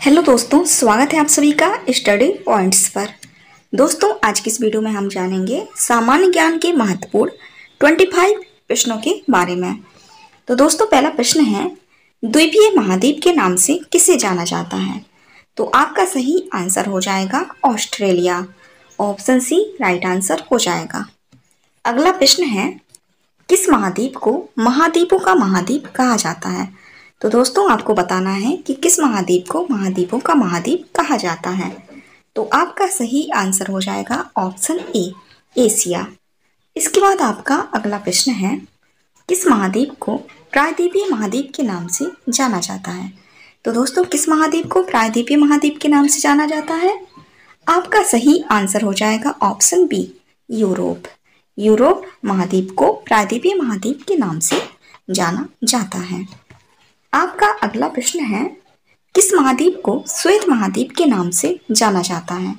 Hello दोस्तों, स्वागत है आप सभी का स्टडी पॉइंट्स पर। दोस्तों, आज की इस वीडियो में हम जानेंगे सामान्य ज्ञान के महत्वपूर्ण 25 प्रश्नों के बारे में। तो दोस्तों, पहला प्रश्न है, द्वीपीय महाद्वीप के नाम से किसे जाना जाता है? तो आपका सही आंसर हो जाएगा Australia. Option C right answer हो जाएगा। अगला प्रश्न है, किस महाद्वीप को महाद्वीपों का महाद्वीप कहा जाता है? तो दोस्तों, आपको बताना है कि किस महाद्वीप को महाद्वीपों का महाद्वीप कहा जाता है। तो आपका सही आंसर हो जाएगा ऑप्शन ए, एशिया। इसके बाद आपका अगला प्रश्न है, किस महाद्वीप को प्रायद्वीपीय महाद्वीप के नाम से जाना जाता है? तो दोस्तों, किस महाद्वीप को प्रायद्वीपीय महाद्वीप के नाम से जाना जाता है? आपका सही आंसर हो जाएगा ऑप्शन बी, यूरोप। यूरोप महाद्वीप को प्रायद्वीपीय महाद्वीप के नाम से जाना जाता है। आपका अगला प्रश्न है, किस महाद्वीप को श्वेत महाद्वीप के नाम से जाना जाता है?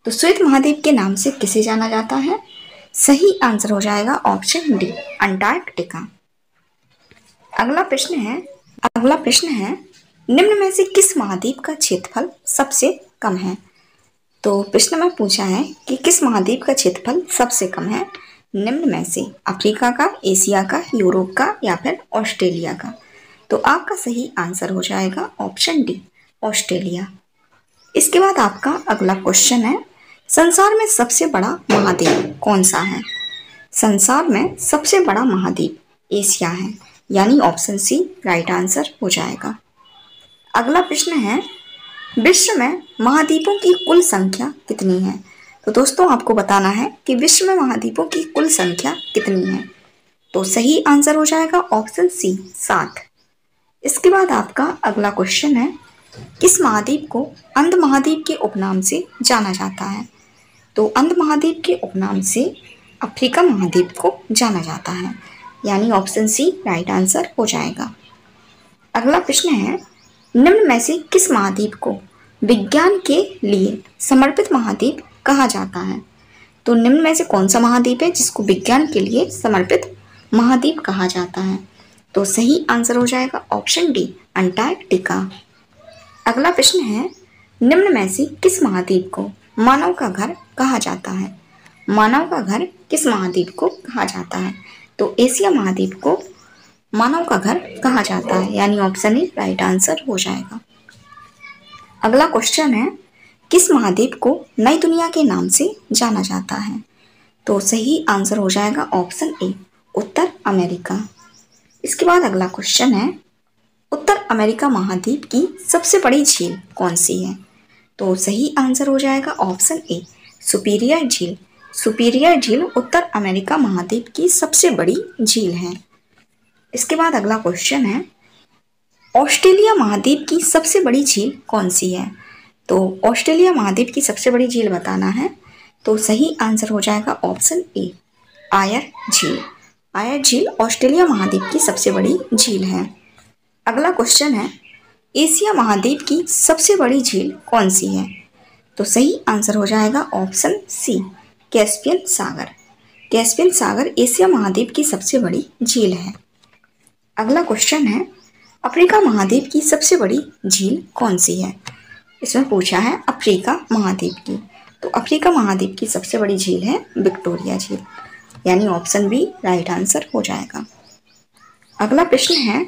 तो श्वेत महाद्वीप के नाम से किसे जाना जाता है? सही आंसर हो जाएगा ऑप्शन डी, अंटार्कटिका। अगला प्रश्न है, निम्न में से किस महाद्वीप का क्षेत्रफल सबसे कम है? तो प्रश्न में पूछा है कि किस महाद्वीप का क्षेत्रफल सबसे कम है निम्न में से, अफ्रीका का, एशिया का, यूरोप का या फिर ऑस्ट्रेलिया का? तो आपका सही आंसर हो जाएगा ऑप्शन डी, ऑस्ट्रेलिया। इसके बाद आपका अगला क्वेश्चन है, संसार में सबसे बड़ा महाद्वीप कौन सा है? संसार में सबसे बड़ा महाद्वीप एशिया है, यानी ऑप्शन सी राइट आंसर हो जाएगा। अगला प्रश्न है, विश्व में महाद्वीपों की कुल संख्या कितनी है? तो दोस्तों, आपको बताना है कि विश्व में महाद्वीपों की कुल संख्या कितनी है। तो सही आंसर हो जाएगा ऑप्शन सी, 7। इसके बाद आपका अगला क्वेश्चन है, किस महाद्वीप को अंध महाद्वीप के उपनाम से जाना जाता है? तो अंध महाद्वीप के उपनाम से अफ्रीका महाद्वीप को जाना जाता है, यानी ऑप्शन सी राइट आंसर हो जाएगा। अगला प्रश्न है, निम्न में से किस महाद्वीप को विज्ञान के लिए समर्पित महाद्वीप कहा जाता है? तो निम्न में से कौन सा महाद्वीप है जिसको विज्ञान के लिए समर्पित महाद्वीप कहा जाता है? तो सही आंसर हो जाएगा ऑप्शन डी, अंटार्कटिका। अगला प्रश्न है, निम्न में से किस महाद्वीप को मानव का घर कहा जाता है? मानव का घर किस महाद्वीप को कहा जाता है? तो एशिया महाद्वीप को मानव का घर कहा जाता है, यानी ऑप्शन ए राइट आंसर हो जाएगा। अगला क्वेश्चन है, किस महाद्वीप को नई दुनिया के नाम से जाना जाता है? तो सही आंसर हो जाएगा ऑप्शन ए, उत्तर अमेरिका। इसके बाद अगला क्वेश्चन है, उत्तर अमेरिका महाद्वीप की सबसे बड़ी झील कौन सी है? तो सही आंसर हो जाएगा ऑप्शन ए, सुपीरियर झील। सुपीरियर झील उत्तर अमेरिका महाद्वीप की सबसे बड़ी झील है। इसके बाद अगला क्वेश्चन है, ऑस्ट्रेलिया महाद्वीप की सबसे बड़ी झील कौन सी है? तो ऑस्ट्रेलिया महाद्वीप की सबसे बड़ी झील बताना है। तो सही आंसर हो जाएगा ऑप्शन ए, आयर झील। आयर झील ऑस्ट्रेलिया महाद्वीप की सबसे बड़ी झील है। अगला क्वेश्चन है, एशिया महाद्वीप की सबसे बड़ी झील कौन सी है? तो सही आंसर हो जाएगा ऑप्शन सी, कैस्पियन सागर। कैस्पियन सागर एशिया महाद्वीप की सबसे बड़ी झील है। अगला क्वेश्चन है, अफ्रीका महाद्वीप की सबसे बड़ी झील कौन सी है? इसमें पूछा है अफ्रीका महाद्वीप की। तो अफ्रीका महाद्वीप की सबसे बड़ी झील है विक्टोरिया झील, यानी ऑप्शन बी राइट आंसर हो जाएगा। अगला प्रश्न है,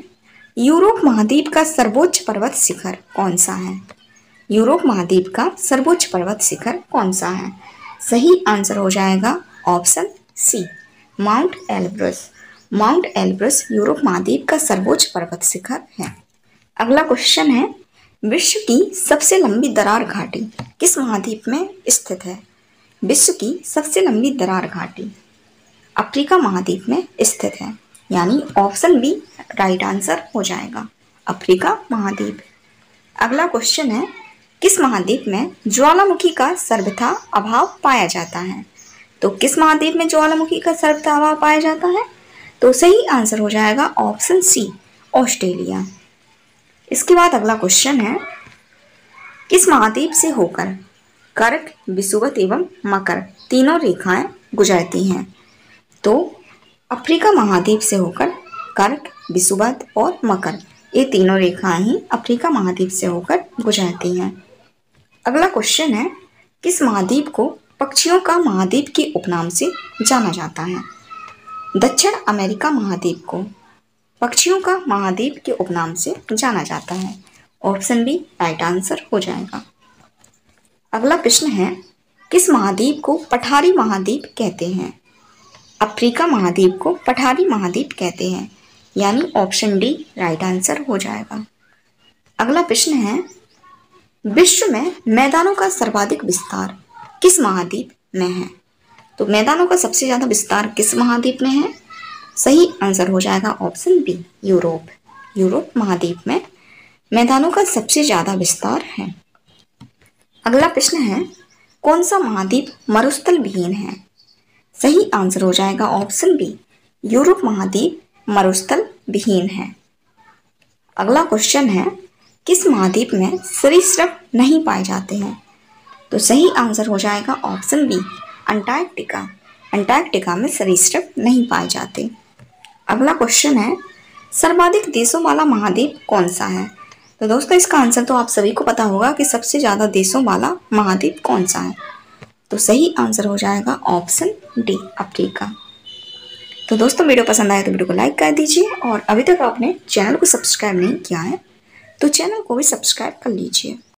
यूरोप महाद्वीप का सर्वोच्च पर्वत शिखर कौन सा है? यूरोप महाद्वीप का सर्वोच्च पर्वत शिखर कौन सा है? सही आंसर हो जाएगा option C, mount Elbrus. Mount Elbrus Europe महाद्वीप का सर्वोच्च पर्वत शिखर है। अगला क्वेश्चन है, विश्व की सबसे लंबी दरार घाटी किस महाद्वीप में स्थित है? विश्व की सबसे लंबी दरार घाटी अफ्रीका महाद्वीप में स्थित है, यानी ऑप्शन बी राइट आंसर हो जाएगा, अफ्रीका महाद्वीप। अगला क्वेश्चन है, किस महाद्वीप में ज्वालामुखी का सर्वथा अभाव पाया जाता है? तो किस महाद्वीप में ज्वालामुखी का सर्वथा अभाव पाया जाता है? तो सही आंसर हो जाएगा ऑप्शन सी, ऑस्ट्रेलिया। इसके बाद अगला क्वेश्चन है, किस महाद्वीप से होकर कर्क, विषुवत एवं मकर तीनों रेखाएं गुजरती हैं? तो अफ्रीका महाद्वीप से होकर कर्क, विषुवत और मकर, ये तीनों रेखाएं ही अफ्रीका महाद्वीप से होकर बुझाती हैं। अगला क्वेश्चन है, किस महाद्वीप को पक्षियों का महाद्वीप के उपनाम से जाना जाता है? दक्षिण अमेरिका महाद्वीप को पक्षियों का महाद्वीप के उपनाम से जाना जाता है। ऑप्शन बी राइट आंसर हो जाएगा। अगला प्रश्न है, किस महाद्वीप को पठारी महाद्वीप कहते हैं? अफ्रीका महाद्वीप को पठारी महाद्वीप कहते हैं, यानी ऑप्शन डी राइट आंसर हो जाएगा। अगला प्रश्न है, विश्व में मैदानों का सर्वाधिक विस्तार किस महाद्वीप में है? तो मैदानों का सबसे ज्यादा विस्तार किस महाद्वीप में है? सही आंसर हो जाएगा ऑप्शन बी यूरोप। यूरोप महाद्वीप में मैदानों का सबसे ज्यादा विस्तार है। अगला प्रश्न है, कौन सा महाद्वीप मरुस्थल विहीन है? सही आंसर हो जाएगा ऑप्शन बी यूरोप महाद्वीप मरुस्थल विहीन है। अगला क्वेश्चन है, किस महाद्वीप में सरीसृप नहीं पाए जाते हैं? तो सही आंसर हो जाएगा ऑप्शन बी अंटार्कटिका। अंटार्कटिका में सरीसृप नहीं पाए जाते। अगला क्वेश्चन है, सर्वाधिक देशों वाला महाद्वीप कौन सा है? तो दोस्तों इसका आंसर तो आप सभी को पता होगा कि सबसे ज़्यादा देशों वाला महाद्वीप कौन सा है। तो सही आंसर हो जाएगा ऑप्शन डी अफ्रीका। तो दोस्तों वीडियो पसंद आए तो वीडियो को लाइक कर दीजिए, और अभी तक आपने चैनल को सब्सक्राइब नहीं किया है तो चैनल को भी सब्सक्राइब कर लीजिए।